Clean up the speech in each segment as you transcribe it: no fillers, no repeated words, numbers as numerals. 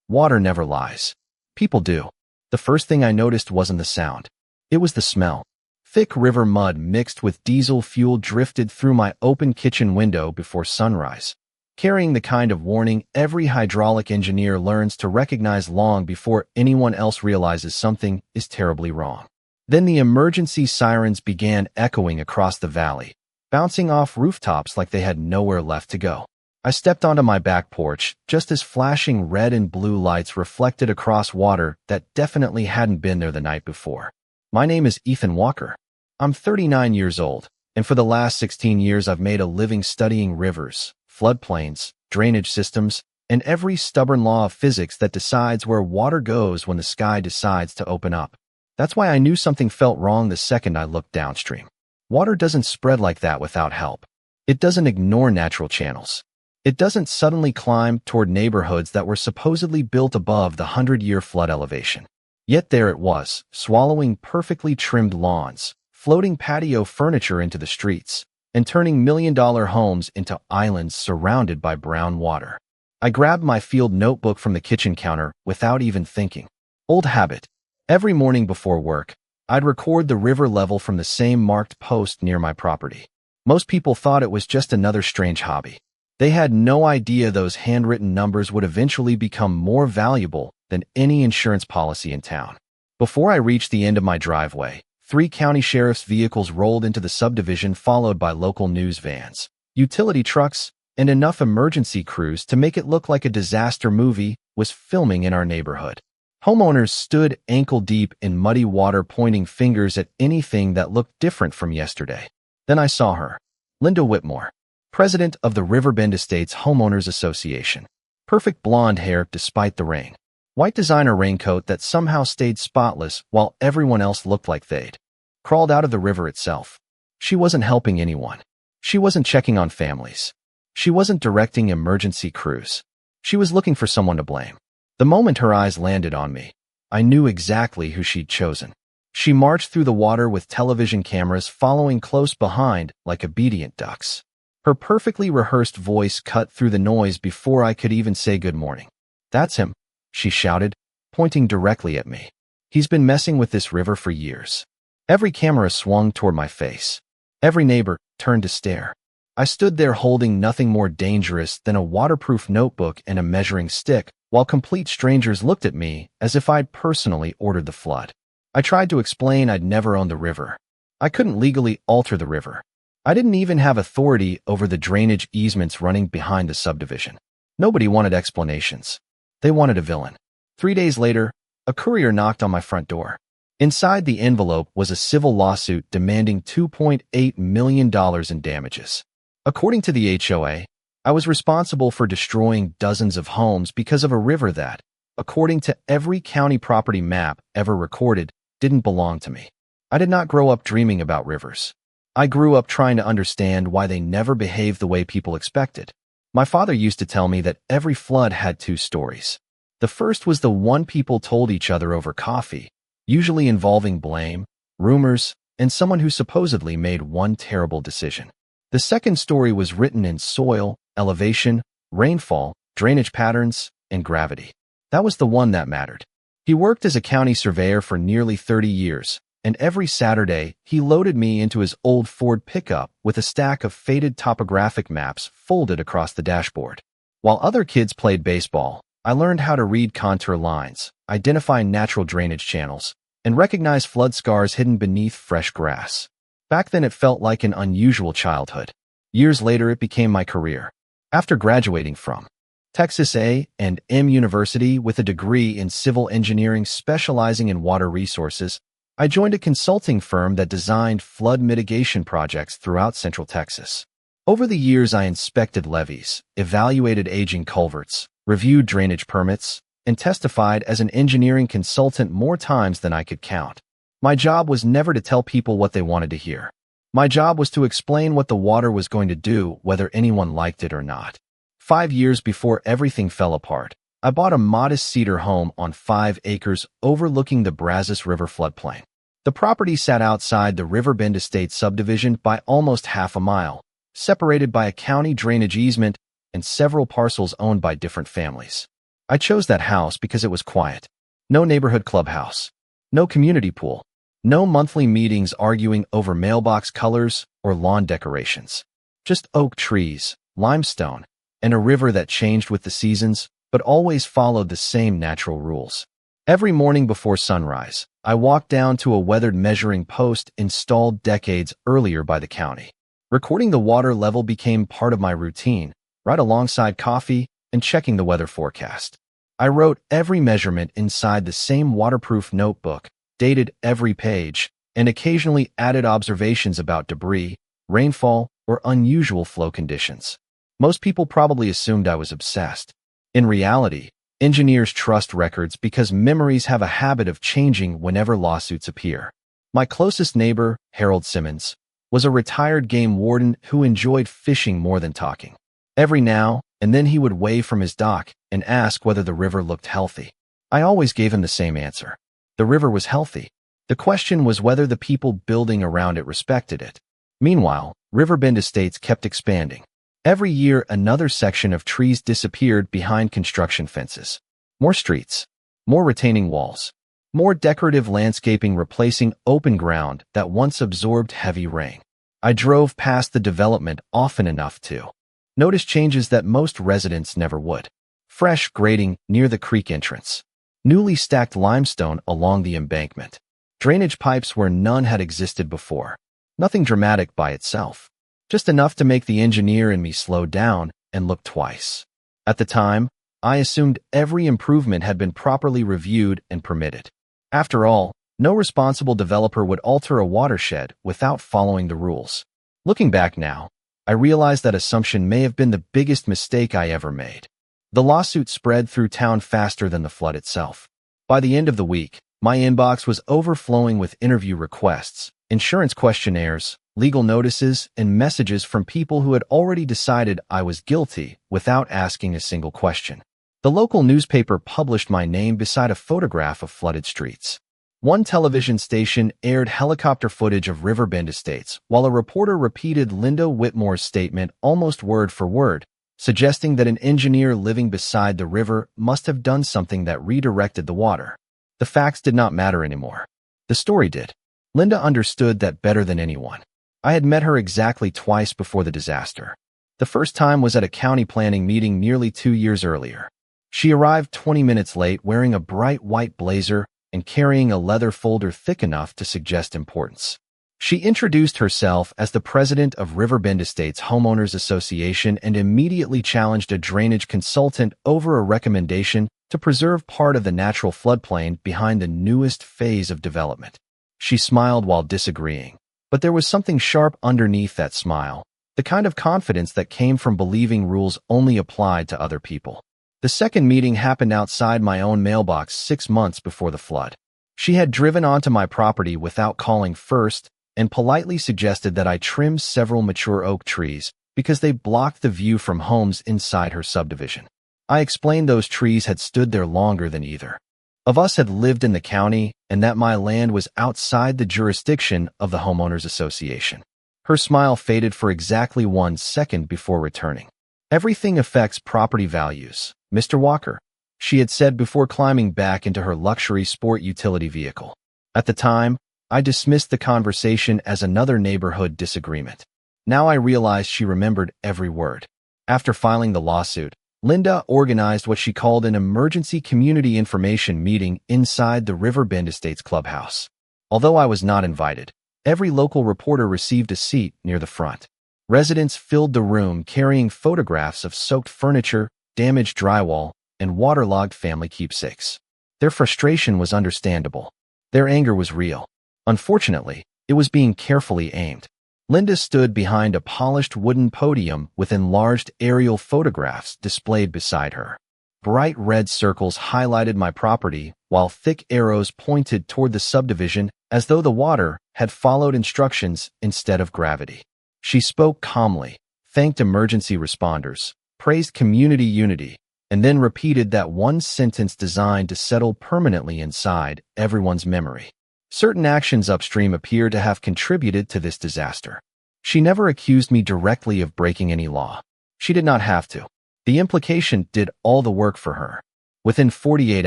Water never lies. People do. The first thing I noticed wasn't the sound. It was the smell. Thick river mud mixed with diesel fuel drifted through my open kitchen window before sunrise, carrying the kind of warning every hydraulic engineer learns to recognize long before anyone else realizes something is terribly wrong. Then the emergency sirens began echoing across the valley, bouncing off rooftops like they had nowhere left to go. I stepped onto my back porch just as flashing red and blue lights reflected across water that definitely hadn't been there the night before. My name is Ethan Walker. I'm 39 years old, and for the last 16 years I've made a living studying rivers, floodplains, drainage systems, and every stubborn law of physics that decides where water goes when the sky decides to open up. That's why I knew something felt wrong the second I looked downstream. Water doesn't spread like that without help. It doesn't ignore natural channels. It doesn't suddenly climb toward neighborhoods that were supposedly built above the 100-year flood elevation. Yet there it was, swallowing perfectly trimmed lawns, floating patio furniture into the streets, and turning million-dollar homes into islands surrounded by brown water. I grabbed my field notebook from the kitchen counter without even thinking. Old habit. Every morning before work, I'd record the river level from the same marked post near my property. Most people thought it was just another strange hobby. They had no idea those handwritten numbers would eventually become more valuable than any insurance policy in town. Before I reached the end of my driveway, 3 county sheriff's vehicles rolled into the subdivision, followed by local news vans, utility trucks, and enough emergency crews to make it look like a disaster movie was filming in our neighborhood. Homeowners stood ankle-deep in muddy water, pointing fingers at anything that looked different from yesterday. Then I saw her, Linda Whitmore, president of the Riverbend Estates Homeowners Association. Perfect blonde hair despite the rain. White designer raincoat that somehow stayed spotless while everyone else looked like they'd crawled out of the river itself. She wasn't helping anyone. She wasn't checking on families. She wasn't directing emergency crews. She was looking for someone to blame. The moment her eyes landed on me, I knew exactly who she'd chosen. She marched through the water with television cameras following close behind like obedient ducks. Her perfectly rehearsed voice cut through the noise before I could even say good morning. "That's him," she shouted, pointing directly at me. "He's been messing with this river for years." Every camera swung toward my face. Every neighbor turned to stare. I stood there holding nothing more dangerous than a waterproof notebook and a measuring stick, while complete strangers looked at me as if I'd personally ordered the flood. I tried to explain I'd never owned the river. I couldn't legally alter the river. I didn't even have authority over the drainage easements running behind the subdivision. Nobody wanted explanations. They wanted a villain. 3 days later, a courier knocked on my front door. Inside the envelope was a civil lawsuit demanding $2.8 million in damages. According to the HOA, I was responsible for destroying dozens of homes because of a river that, according to every county property map ever recorded, didn't belong to me. I did not grow up dreaming about rivers. I grew up trying to understand why they never behaved the way people expected. My father used to tell me that every flood had 2 stories. The first was the one people told each other over coffee, usually involving blame, rumors, and someone who supposedly made one terrible decision. The second story was written in soil, elevation, rainfall, drainage patterns, and gravity. That was the one that mattered. He worked as a county surveyor for nearly 30 years, and every Saturday he loaded me into his old Ford pickup with a stack of faded topographic maps folded across the dashboard. While other kids played baseball, I learned how to read contour lines, identify natural drainage channels, and recognize flood scars hidden beneath fresh grass. Back then it felt like an unusual childhood. Years later it became my career. After graduating from Texas A&M University with a degree in civil engineering specializing in water resources, I joined a consulting firm that designed flood mitigation projects throughout Central Texas. Over the years, I inspected levees, evaluated aging culverts, reviewed drainage permits, and testified as an engineering consultant more times than I could count. My job was never to tell people what they wanted to hear. My job was to explain what the water was going to do, whether anyone liked it or not. 5 years before everything fell apart, I bought a modest cedar home on 5 acres overlooking the Brazos River floodplain. The property sat outside the Riverbend Estates subdivision by almost half a mile, separated by a county drainage easement and several parcels owned by different families. I chose that house because it was quiet. No neighborhood clubhouse. No community pool. No monthly meetings arguing over mailbox colors or lawn decorations. Just oak trees, limestone, and a river that changed with the seasons, but always followed the same natural rules. Every morning before sunrise, I walked down to a weathered measuring post installed decades earlier by the county. Recording the water level became part of my routine, right alongside coffee and checking the weather forecast. I wrote every measurement inside the same waterproof notebook, dated every page, and occasionally added observations about debris, rainfall, or unusual flow conditions. Most people probably assumed I was obsessed. In reality, engineers trust records because memories have a habit of changing whenever lawsuits appear. My closest neighbor, Harold Simmons, was a retired game warden who enjoyed fishing more than talking. Every now and then he would wave from his dock and ask whether the river looked healthy. I always gave him the same answer. The river was healthy. The question was whether the people building around it respected it. Meanwhile, Riverbend Estates kept expanding. Every year, another section of trees disappeared behind construction fences. More streets, more retaining walls, more decorative landscaping replacing open ground that once absorbed heavy rain. I drove past the development often enough to notice changes that most residents never would. Fresh grading near the creek entrance. Newly stacked limestone along the embankment. Drainage pipes where none had existed before. Nothing dramatic by itself. Just enough to make the engineer in me slow down and look twice. At the time, I assumed every improvement had been properly reviewed and permitted. After all, no responsible developer would alter a watershed without following the rules. Looking back now, I realize that assumption may have been the biggest mistake I ever made. The lawsuit spread through town faster than the flood itself. By the end of the week, my inbox was overflowing with interview requests, insurance questionnaires, legal notices, and messages from people who had already decided I was guilty without asking a single question. The local newspaper published my name beside a photograph of flooded streets. One television station aired helicopter footage of Riverbend Estates, while a reporter repeated Linda Whitmore's statement almost word for word, suggesting that an engineer living beside the river must have done something that redirected the water. The facts did not matter anymore. The story did. Linda understood that better than anyone. I had met her exactly twice before the disaster. The first time was at a county planning meeting nearly 2 years earlier. She arrived 20 minutes late wearing a bright white blazer and carrying a leather folder thick enough to suggest importance. She introduced herself as the president of Riverbend Estates Homeowners Association and immediately challenged a drainage consultant over a recommendation to preserve part of the natural floodplain behind the newest phase of development. She smiled while disagreeing, but there was something sharp underneath that smile, the kind of confidence that came from believing rules only applied to other people. The second meeting happened outside my own mailbox 6 months before the flood. She had driven onto my property without calling first and politely suggested that I trim several mature oak trees because they blocked the view from homes inside her subdivision. I explained those trees had stood there longer than either of us had lived in the county and that my land was outside the jurisdiction of the Homeowners Association. Her smile faded for exactly 1 second before returning. "Everything affects property values, Mr. Walker," she had said before climbing back into her luxury sport utility vehicle. At the time, I dismissed the conversation as another neighborhood disagreement. Now I realized she remembered every word. After filing the lawsuit, Linda organized what she called an emergency community information meeting inside the Riverbend Estates clubhouse. Although I was not invited, every local reporter received a seat near the front. Residents filled the room carrying photographs of soaked furniture, damaged drywall, and waterlogged family keepsakes. Their frustration was understandable. Their anger was real. Unfortunately, it was being carefully aimed. Linda stood behind a polished wooden podium with enlarged aerial photographs displayed beside her. Bright red circles highlighted my property, while thick arrows pointed toward the subdivision as though the water had followed instructions instead of gravity. She spoke calmly, thanked emergency responders, praised community unity, and then repeated that one sentence designed to settle permanently inside everyone's memory. Certain actions upstream appear to have contributed to this disaster. She never accused me directly of breaking any law. She did not have to. The implication did all the work for her. Within 48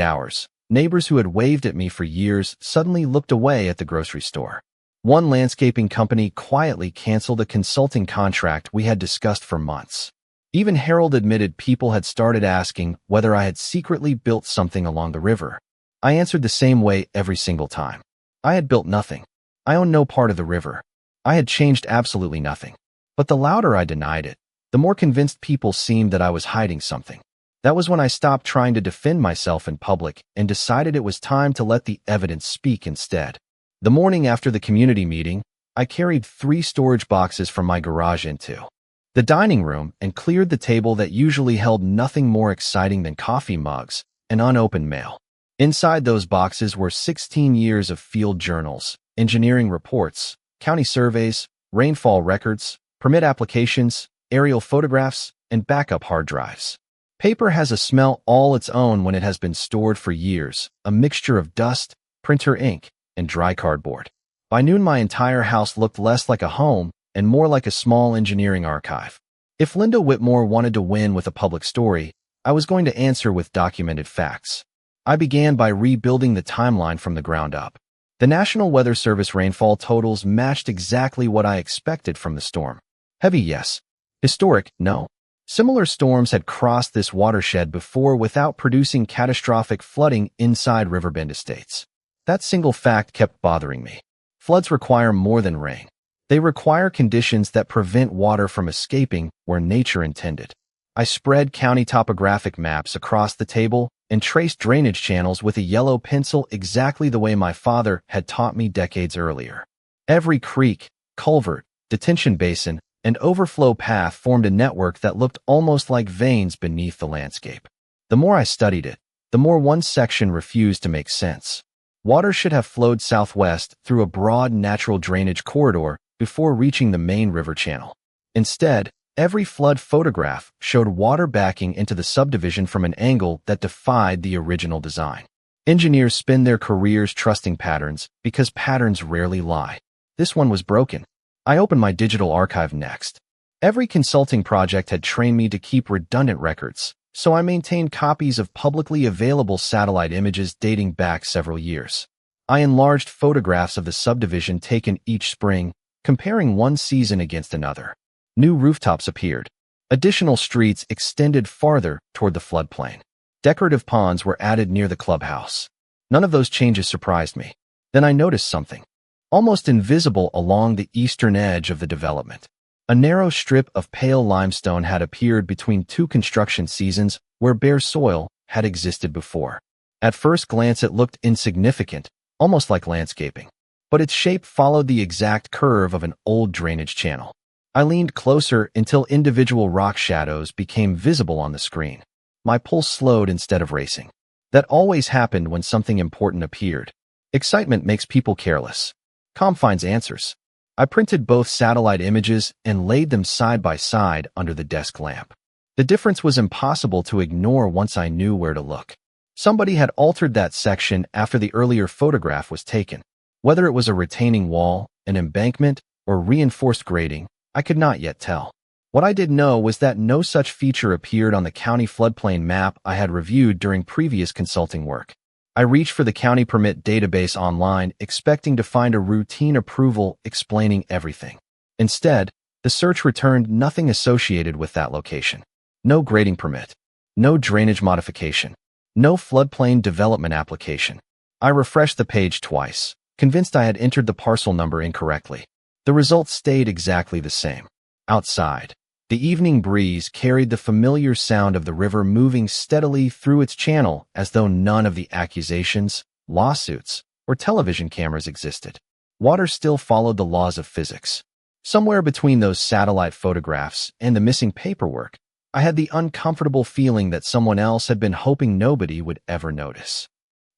hours, neighbors who had waved at me for years suddenly looked away at the grocery store. One landscaping company quietly canceled a consulting contract we had discussed for months. Even Harold admitted people had started asking whether I had secretly built something along the river. I answered the same way every single time. I had built nothing. I owned no part of the river. I had changed absolutely nothing. But the louder I denied it, the more convinced people seemed that I was hiding something. That was when I stopped trying to defend myself in public and decided it was time to let the evidence speak instead. The morning after the community meeting, I carried 3 storage boxes from my garage into the dining room and cleared the table that usually held nothing more exciting than coffee mugs and unopened mail. Inside those boxes were 16 years of field journals, engineering reports, county surveys, rainfall records, permit applications, aerial photographs, and backup hard drives. Paper has a smell all its own when it has been stored for years, a mixture of dust, printer ink, and dry cardboard. By noon, my entire house looked less like a home and more like a small engineering archive. If Linda Whitmore wanted to win with a public story, I was going to answer with documented facts. I began by rebuilding the timeline from the ground up. The National Weather Service rainfall totals matched exactly what I expected from the storm. Heavy, yes. Historic, no. Similar storms had crossed this watershed before without producing catastrophic flooding inside Riverbend estates. That single fact kept bothering me. Floods require more than rain. They require conditions that prevent water from escaping where nature intended. I spread county topographic maps across the table and traced drainage channels with a yellow pencil exactly the way my father had taught me decades earlier. Every creek, culvert, detention basin, and overflow path formed a network that looked almost like veins beneath the landscape. The more I studied it, the more one section refused to make sense. Water should have flowed southwest through a broad natural drainage corridor before reaching the main river channel. Instead, every flood photograph showed water backing into the subdivision from an angle that defied the original design. Engineers spend their careers trusting patterns because patterns rarely lie. This one was broken. I opened my digital archive next. Every consulting project had trained me to keep redundant records, so I maintained copies of publicly available satellite images dating back several years. I enlarged photographs of the subdivision taken each spring, comparing one season against another. New rooftops appeared. Additional streets extended farther toward the floodplain. Decorative ponds were added near the clubhouse. None of those changes surprised me. Then I noticed something. Almost invisible along the eastern edge of the development. A narrow strip of pale limestone had appeared between 2 construction seasons where bare soil had existed before. At first glance it looked insignificant, almost like landscaping. But its shape followed the exact curve of an old drainage channel. I leaned closer until individual rock shadows became visible on the screen. My pulse slowed instead of racing. That always happened when something important appeared. Excitement makes people careless. Calm finds answers. I printed both satellite images and laid them side by side under the desk lamp. The difference was impossible to ignore once I knew where to look. Somebody had altered that section after the earlier photograph was taken. Whether it was a retaining wall, an embankment, or reinforced grading, I could not yet tell. What I did know was that no such feature appeared on the county floodplain map I had reviewed during previous consulting work. I reached for the county permit database online, expecting to find a routine approval explaining everything. Instead, the search returned nothing associated with that location. No grading permit. No drainage modification. No floodplain development application. I refreshed the page twice, convinced I had entered the parcel number incorrectly. The results stayed exactly the same. Outside, the evening breeze carried the familiar sound of the river moving steadily through its channel as though none of the accusations, lawsuits, or television cameras existed. Water still followed the laws of physics. Somewhere between those satellite photographs and the missing paperwork, I had the uncomfortable feeling that someone else had been hoping nobody would ever notice.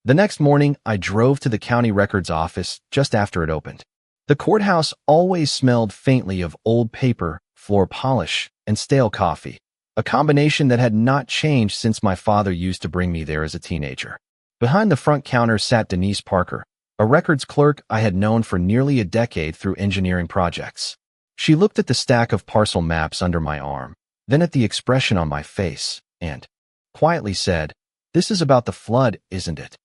The next morning, I drove to the county records office just after it opened. The courthouse always smelled faintly of old paper, floor polish, and stale coffee, a combination that had not changed since my father used to bring me there as a teenager. Behind the front counter sat Denise Parker, a records clerk I had known for nearly a decade through engineering projects. She looked at the stack of parcel maps under my arm, then at the expression on my face, and quietly said, This is about the flood, isn't it?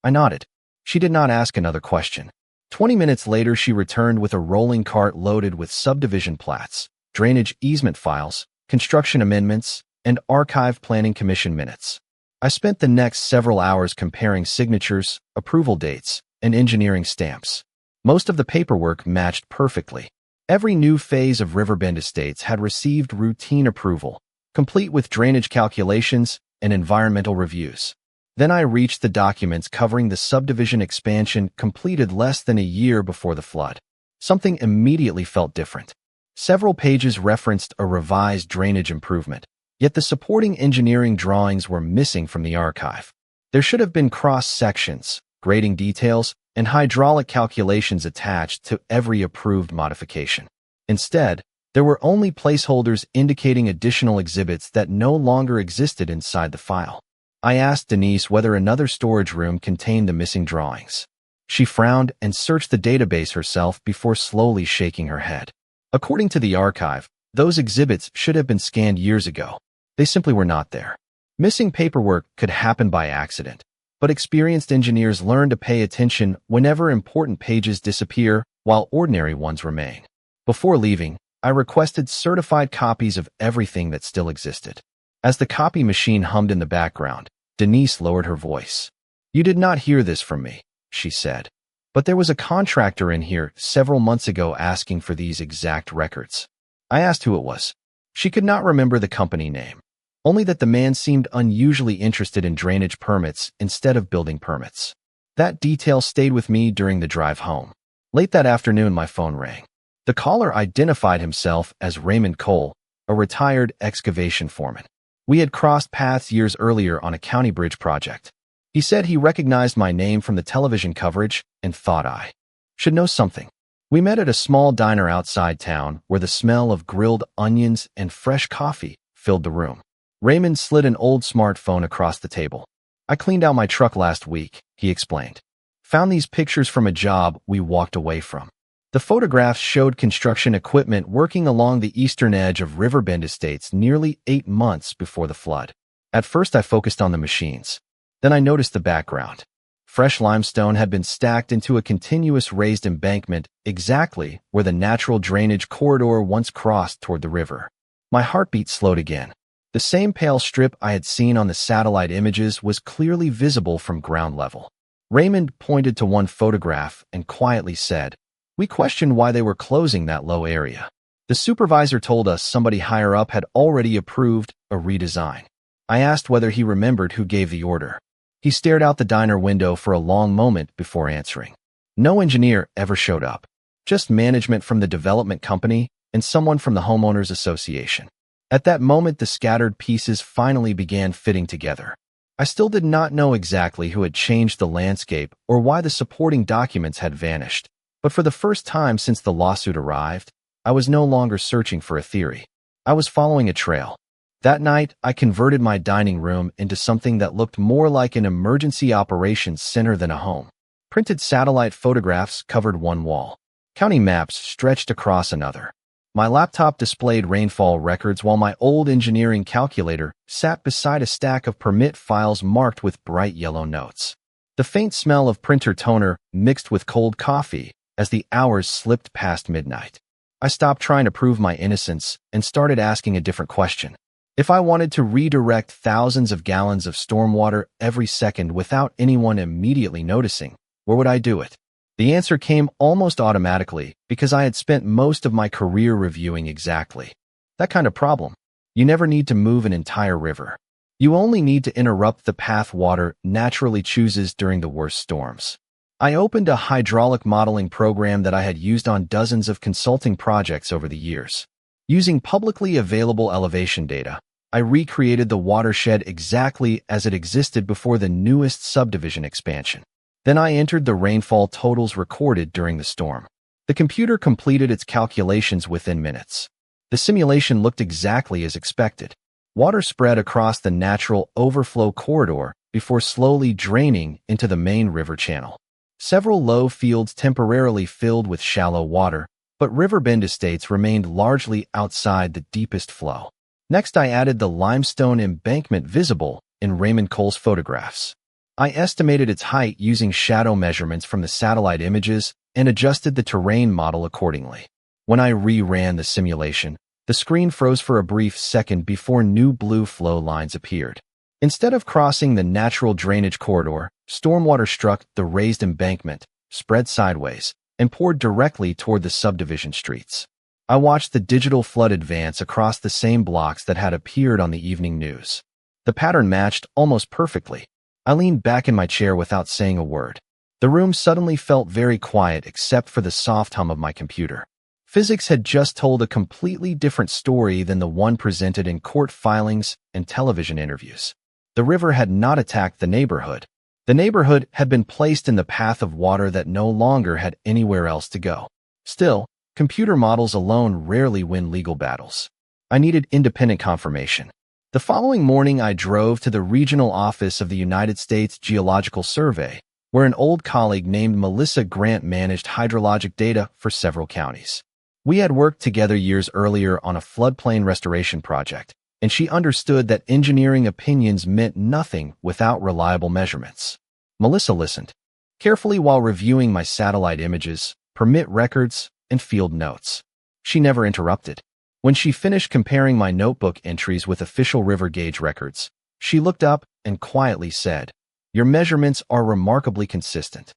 I nodded. She did not ask another question. 20 minutes later, she returned with a rolling cart loaded with subdivision plats, drainage easement files, construction amendments, and archive planning commission minutes. I spent the next several hours comparing signatures, approval dates, and engineering stamps. Most of the paperwork matched perfectly. Every new phase of Riverbend Estates had received routine approval, complete with drainage calculations and environmental reviews. Then I reached the documents covering the subdivision expansion completed less than a year before the flood. Something immediately felt different. Several pages referenced a revised drainage improvement, yet the supporting engineering drawings were missing from the archive. There should have been cross-sections, grading details, and hydraulic calculations attached to every approved modification. Instead, there were only placeholders indicating additional exhibits that no longer existed inside the file. I asked Denise whether another storage room contained the missing drawings. She frowned and searched the database herself before slowly shaking her head. According to the archive, those exhibits should have been scanned years ago. They simply were not there. Missing paperwork could happen by accident, but experienced engineers learn to pay attention whenever important pages disappear while ordinary ones remain. Before leaving, I requested certified copies of everything that still existed. As the copy machine hummed in the background, Denise lowered her voice. "You did not hear this from me," she said. "But there was a contractor in here several months ago asking for these exact records." I asked who it was. She could not remember the company name, only that the man seemed unusually interested in drainage permits instead of building permits. That detail stayed with me during the drive home. Late that afternoon, my phone rang. The caller identified himself as Raymond Cole, a retired excavation foreman. We had crossed paths years earlier on a county bridge project. He said he recognized my name from the television coverage and thought I should know something. We met at a small diner outside town where the smell of grilled onions and fresh coffee filled the room. Raymond slid an old smartphone across the table. "I cleaned out my truck last week," he explained. "Found these pictures from a job we walked away from." The photographs showed construction equipment working along the eastern edge of Riverbend Estates nearly 8 months before the flood. At first I focused on the machines. Then I noticed the background. Fresh limestone had been stacked into a continuous raised embankment exactly where the natural drainage corridor once crossed toward the river. My heartbeat slowed again. The same pale strip I had seen on the satellite images was clearly visible from ground level. Raymond pointed to one photograph and quietly said, "We questioned why they were closing that low area. The supervisor told us somebody higher up had already approved a redesign." I asked whether he remembered who gave the order. He stared out the diner window for a long moment before answering. No engineer ever showed up. Just management from the development company and someone from the homeowners association. At that moment, the scattered pieces finally began fitting together. I still did not know exactly who had changed the landscape or why the supporting documents had vanished. But for the first time since the lawsuit arrived, I was no longer searching for a theory. I was following a trail. That night, I converted my dining room into something that looked more like an emergency operations center than a home. Printed satellite photographs covered one wall. County maps stretched across another. My laptop displayed rainfall records while my old engineering calculator sat beside a stack of permit files marked with bright yellow notes. The faint smell of printer toner mixed with cold coffee as the hours slipped past midnight. I stopped trying to prove my innocence and started asking a different question. If I wanted to redirect thousands of gallons of stormwater every second without anyone immediately noticing, where would I do it? The answer came almost automatically because I had spent most of my career reviewing exactly that kind of problem. You never need to move an entire river. You only need to interrupt the path water naturally chooses during the worst storms. I opened a hydraulic modeling program that I had used on dozens of consulting projects over the years. Using publicly available elevation data, I recreated the watershed exactly as it existed before the newest subdivision expansion. Then I entered the rainfall totals recorded during the storm. The computer completed its calculations within minutes. The simulation looked exactly as expected. Water spread across the natural overflow corridor before slowly draining into the main river channel. Several low fields temporarily filled with shallow water, but Riverbend Estates remained largely outside the deepest flow. Next, I added the limestone embankment visible in Raymond Cole's photographs. I estimated its height using shadow measurements from the satellite images and adjusted the terrain model accordingly. When I re-ran the simulation, the screen froze for a brief second before new blue flow lines appeared. Instead of crossing the natural drainage corridor, stormwater struck the raised embankment, spread sideways, and poured directly toward the subdivision streets. I watched the digital flood advance across the same blocks that had appeared on the evening news. The pattern matched almost perfectly. I leaned back in my chair without saying a word. The room suddenly felt very quiet except for the soft hum of my computer. Physics had just told a completely different story than the one presented in court filings and television interviews. The river had not attacked the neighborhood. The neighborhood had been placed in the path of water that no longer had anywhere else to go. Still, computer models alone rarely win legal battles. I needed independent confirmation. The following morning, I drove to the regional office of the United States Geological Survey, where an old colleague named Melissa Grant managed hydrologic data for several counties. We had worked together years earlier on a floodplain restoration project, and she understood that engineering opinions meant nothing without reliable measurements. Melissa listened carefully while reviewing my satellite images, permit records, and field notes. She never interrupted. When she finished comparing my notebook entries with official river gauge records, she looked up and quietly said, "Your measurements are remarkably consistent."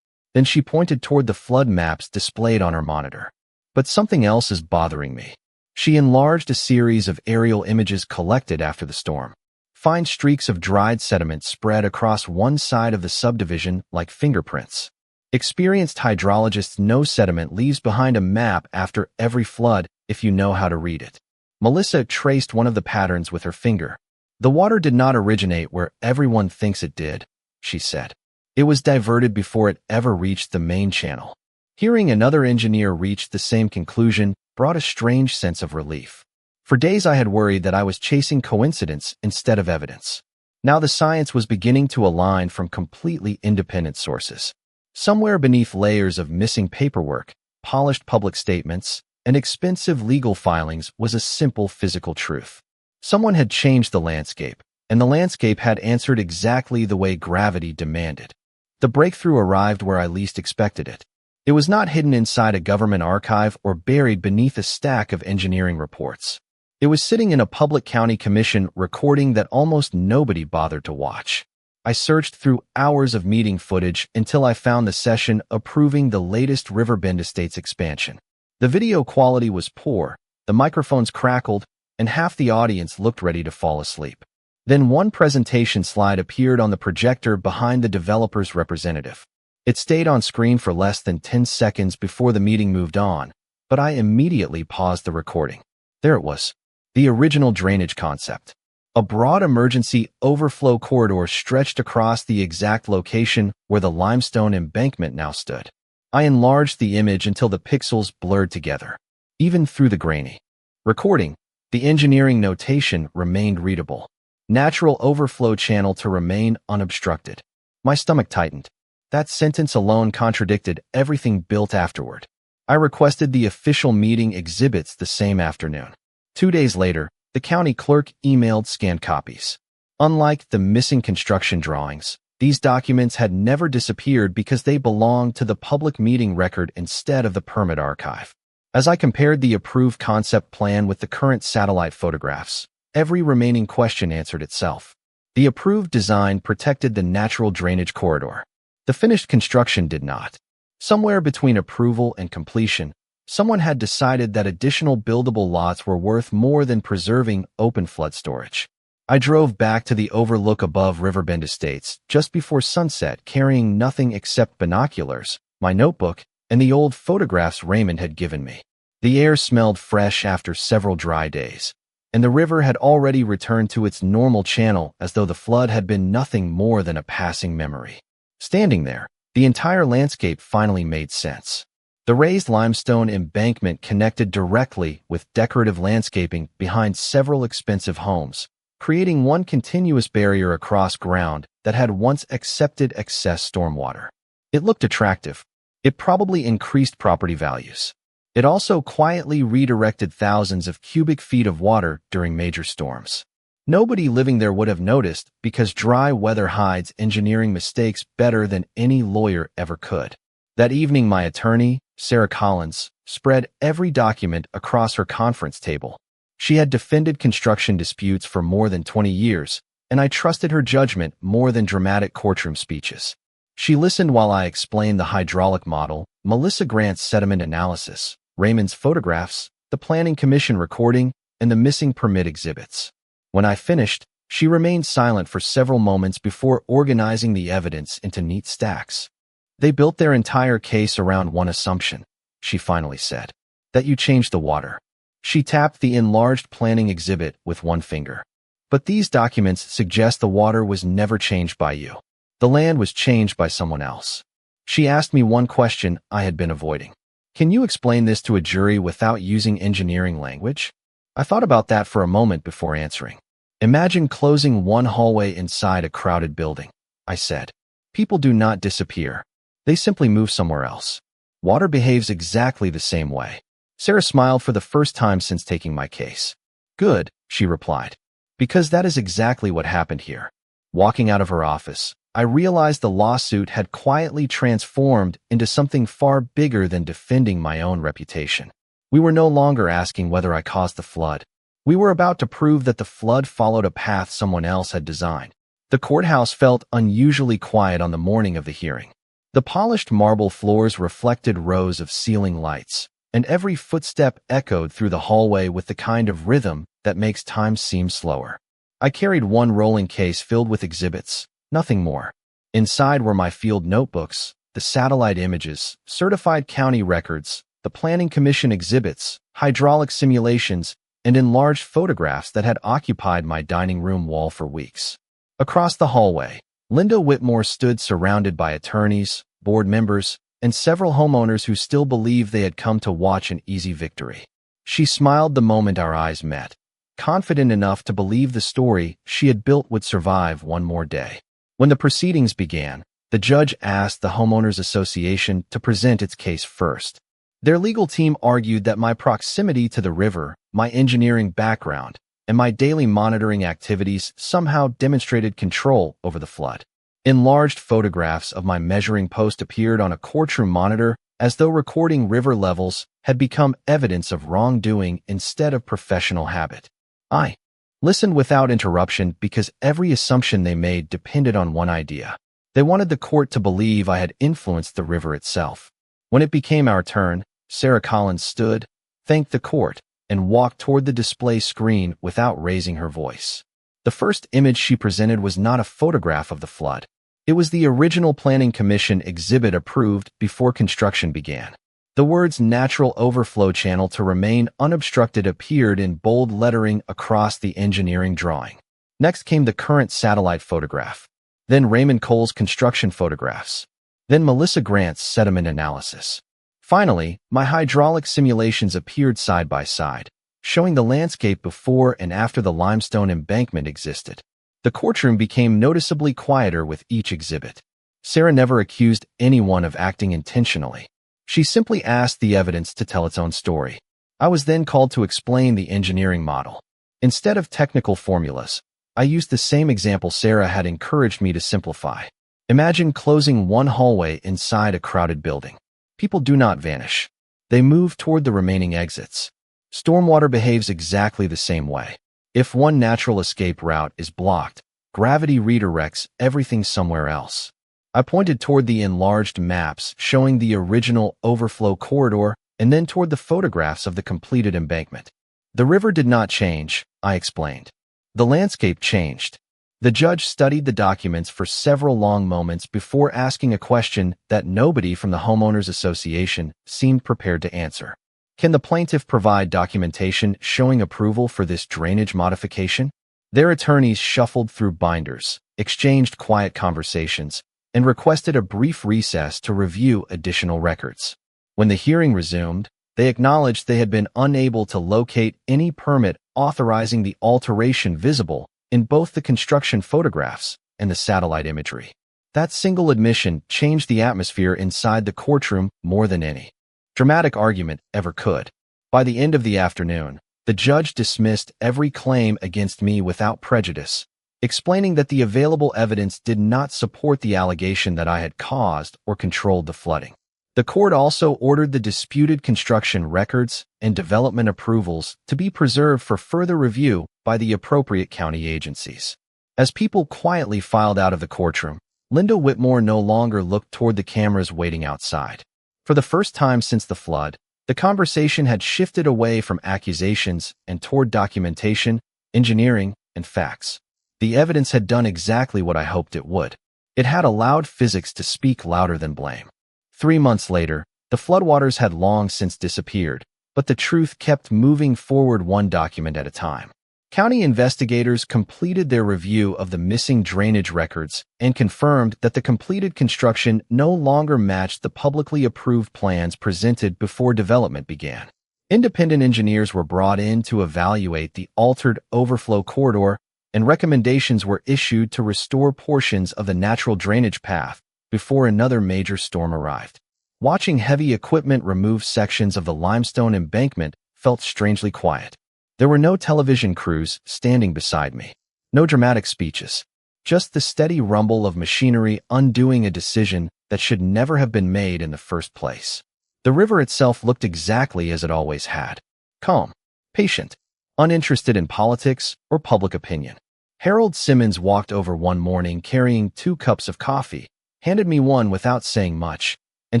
Then she pointed toward the flood maps displayed on her monitor. "But something else is bothering me." She enlarged a series of aerial images collected after the storm. Fine streaks of dried sediment spread across one side of the subdivision like fingerprints. Experienced hydrologists know sediment leaves behind a map after every flood if you know how to read it. Melissa traced one of the patterns with her finger. "The water did not originate where everyone thinks it did," she said. "It was diverted before it ever reached the main channel." Hearing another engineer reach the same conclusion brought a strange sense of relief. For days I had worried that I was chasing coincidence instead of evidence. Now the science was beginning to align from completely independent sources. Somewhere beneath layers of missing paperwork, polished public statements, and expensive legal filings was a simple physical truth. Someone had changed the landscape, and the landscape had answered exactly the way gravity demanded. The breakthrough arrived where I least expected it. It was not hidden inside a government archive or buried beneath a stack of engineering reports. It was sitting in a public county commission recording that almost nobody bothered to watch. I searched through hours of meeting footage until I found the session approving the latest Riverbend Estates expansion. The video quality was poor, the microphones crackled, and half the audience looked ready to fall asleep. Then one presentation slide appeared on the projector behind the developer's representative. It stayed on screen for less than 10 seconds before the meeting moved on, but I immediately paused the recording. There it was, the original drainage concept. A broad emergency overflow corridor stretched across the exact location where the limestone embankment now stood. I enlarged the image until the pixels blurred together. Even through the grainy recording, the engineering notation remained readable. Natural overflow channel to remain unobstructed. My stomach tightened. That sentence alone contradicted everything built afterward. I requested the official meeting exhibits the same afternoon. 2 days later, the county clerk emailed scanned copies. Unlike the missing construction drawings, these documents had never disappeared because they belonged to the public meeting record instead of the permit archive. As I compared the approved concept plan with the current satellite photographs, every remaining question answered itself. The approved design protected the natural drainage corridor. The finished construction did not. Somewhere between approval and completion, someone had decided that additional buildable lots were worth more than preserving open flood storage. I drove back to the overlook above Riverbend Estates just before sunset, carrying nothing except binoculars, my notebook, and the old photographs Raymond had given me. The air smelled fresh after several dry days, and the river had already returned to its normal channel as though the flood had been nothing more than a passing memory. Standing there, the entire landscape finally made sense. The raised limestone embankment connected directly with decorative landscaping behind several expensive homes, creating one continuous barrier across ground that had once accepted excess stormwater. It looked attractive. It probably increased property values. It also quietly redirected thousands of cubic feet of water during major storms. Nobody living there would have noticed because dry weather hides engineering mistakes better than any lawyer ever could. That evening, my attorney, Sarah Collins, spread every document across her conference table. She had defended construction disputes for more than 20 years, and I trusted her judgment more than dramatic courtroom speeches. She listened while I explained the hydraulic model, Melissa Grant's sediment analysis, Raymond's photographs, the Planning Commission recording, and the missing permit exhibits. When I finished, she remained silent for several moments before organizing the evidence into neat stacks. They built their entire case around one assumption, she finally said, that you changed the water. She tapped the enlarged planning exhibit with one finger. But these documents suggest the water was never changed by you. The land was changed by someone else. She asked me one question I had been avoiding. Can you explain this to a jury without using engineering language? I thought about that for a moment before answering. Imagine closing one hallway inside a crowded building, I said. People do not disappear. They simply move somewhere else. Water behaves exactly the same way. Sarah smiled for the first time since taking my case. Good, she replied. Because that is exactly what happened here. Walking out of her office, I realized the lawsuit had quietly transformed into something far bigger than defending my own reputation. We were no longer asking whether I caused the flood. We were about to prove that the flood followed a path someone else had designed. The courthouse felt unusually quiet on the morning of the hearing. The polished marble floors reflected rows of ceiling lights, and every footstep echoed through the hallway with the kind of rhythm that makes time seem slower. I carried one rolling case filled with exhibits, nothing more. Inside were my field notebooks, the satellite images, certified county records, the Planning Commission exhibits, hydraulic simulations, and enlarged photographs that had occupied my dining room wall for weeks. Across the hallway, Linda Whitmore stood surrounded by attorneys, board members, and several homeowners who still believed they had come to watch an easy victory. She smiled the moment our eyes met, confident enough to believe the story she had built would survive one more day. When the proceedings began, the judge asked the Homeowners Association to present its case first. Their legal team argued that my proximity to the river, my engineering background, and my daily monitoring activities somehow demonstrated control over the flood. Enlarged photographs of my measuring post appeared on a courtroom monitor as though recording river levels had become evidence of wrongdoing instead of professional habit. I listened without interruption because every assumption they made depended on one idea. They wanted the court to believe I had influenced the river itself. When it became our turn, Sarah Collins stood, thanked the court, and walked toward the display screen without raising her voice. The first image she presented was not a photograph of the flood. It was the original Planning Commission exhibit approved before construction began. The words "natural overflow channel to remain unobstructed" appeared in bold lettering across the engineering drawing. Next came the current satellite photograph. Then Raymond Cole's construction photographs. Then Melissa Grant's sediment analysis. Finally, my hydraulic simulations appeared side by side, showing the landscape before and after the limestone embankment existed. The courtroom became noticeably quieter with each exhibit. Sarah never accused anyone of acting intentionally. She simply asked the evidence to tell its own story. I was then called to explain the engineering model. Instead of technical formulas, I used the same example Sarah had encouraged me to simplify. Imagine closing one hallway inside a crowded building. People do not vanish. They move toward the remaining exits. Stormwater behaves exactly the same way. If one natural escape route is blocked, gravity redirects everything somewhere else. I pointed toward the enlarged maps showing the original overflow corridor and then toward the photographs of the completed embankment. The river did not change, I explained. The landscape changed. The judge studied the documents for several long moments before asking a question that nobody from the Homeowners Association seemed prepared to answer. Can the plaintiff provide documentation showing approval for this drainage modification? Their attorneys shuffled through binders, exchanged quiet conversations, and requested a brief recess to review additional records. When the hearing resumed, they acknowledged they had been unable to locate any permit authorizing the alteration visible in both the construction photographs and the satellite imagery. That single admission changed the atmosphere inside the courtroom more than any dramatic argument ever could. By the end of the afternoon, The judge dismissed every claim against me without prejudice, explaining that the available evidence did not support the allegation that I had caused or controlled the flooding. The court also ordered the disputed construction records and development approvals to be preserved for further review by the appropriate county agencies. As people quietly filed out of the courtroom, Linda Whitmore no longer looked toward the cameras waiting outside. For the first time since the flood, the conversation had shifted away from accusations and toward documentation, engineering, and facts. The evidence had done exactly what I hoped it would. It had allowed physics to speak louder than blame. 3 months later, the floodwaters had long since disappeared, but the truth kept moving forward one document at a time. County investigators completed their review of the missing drainage records and confirmed that the completed construction no longer matched the publicly approved plans presented before development began. Independent engineers were brought in to evaluate the altered overflow corridor, and recommendations were issued to restore portions of the natural drainage path before another major storm arrived. Watching heavy equipment remove sections of the limestone embankment felt strangely quiet. There were no television crews standing beside me, no dramatic speeches, just the steady rumble of machinery undoing a decision that should never have been made in the first place. The river itself looked exactly as it always had, calm, patient, uninterested in politics or public opinion. Harold Simmons walked over one morning carrying 2 cups of coffee, handed me one without saying much, and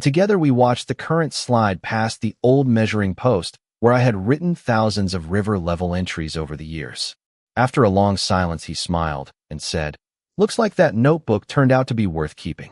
together we watched the current slide past the old measuring post where I had written thousands of river-level entries over the years. After a long silence, he smiled and said, "Looks like that notebook turned out to be worth keeping."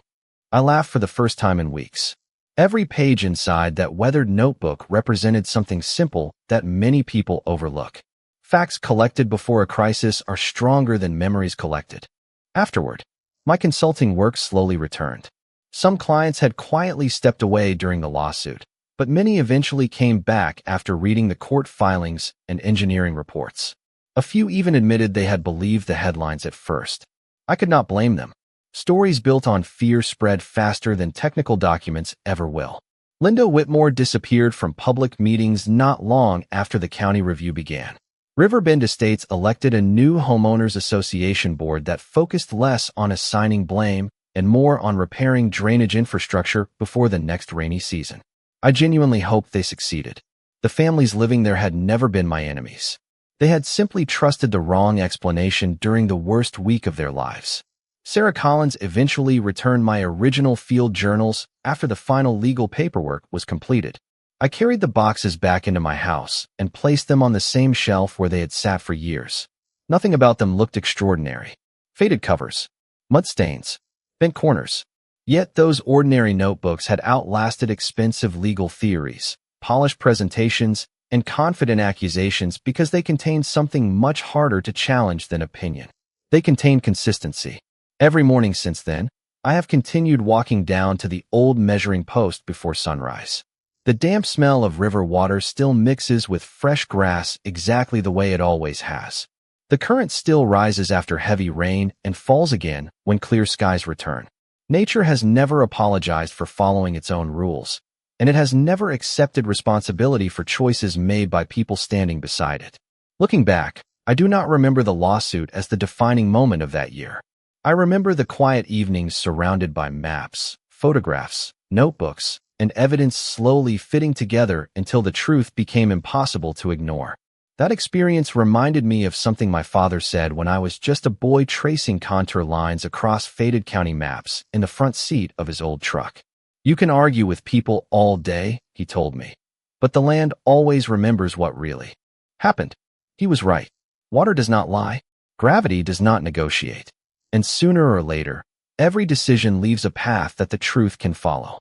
I laughed for the first time in weeks. Every page inside that weathered notebook represented something simple that many people overlook. Facts collected before a crisis are stronger than memories collected. Afterward, my consulting work slowly returned. Some clients had quietly stepped away during the lawsuit, but many eventually came back after reading the court filings and engineering reports. A few even admitted they had believed the headlines at first. I could not blame them. Stories built on fear spread faster than technical documents ever will. Linda Whitmore disappeared from public meetings not long after the county review began. Riverbend Estates elected a new homeowners association board that focused less on assigning blame and more on repairing drainage infrastructure before the next rainy season. I genuinely hoped they succeeded. The families living there had never been my enemies. They had simply trusted the wrong explanation during the worst week of their lives. Sarah Collins eventually returned my original field journals after the final legal paperwork was completed. I carried the boxes back into my house and placed them on the same shelf where they had sat for years. Nothing about them looked extraordinary. Faded covers, mud stains, bent corners. Yet those ordinary notebooks had outlasted expensive legal theories, polished presentations, and confident accusations because they contained something much harder to challenge than opinion. They contained consistency. Every morning since then, I have continued walking down to the old measuring post before sunrise. The damp smell of river water still mixes with fresh grass exactly the way it always has. The current still rises after heavy rain and falls again when clear skies return. Nature has never apologized for following its own rules, and it has never accepted responsibility for choices made by people standing beside it. Looking back, I do not remember the lawsuit as the defining moment of that year. I remember the quiet evenings surrounded by maps, photographs, notebooks, and evidence slowly fitting together until the truth became impossible to ignore. That experience reminded me of something my father said when I was just a boy tracing contour lines across faded county maps in the front seat of his old truck. "You can argue with people all day," he told me, "but the land always remembers what really happened." He was right. Water does not lie. Gravity does not negotiate. And sooner or later, every decision leaves a path that the truth can follow.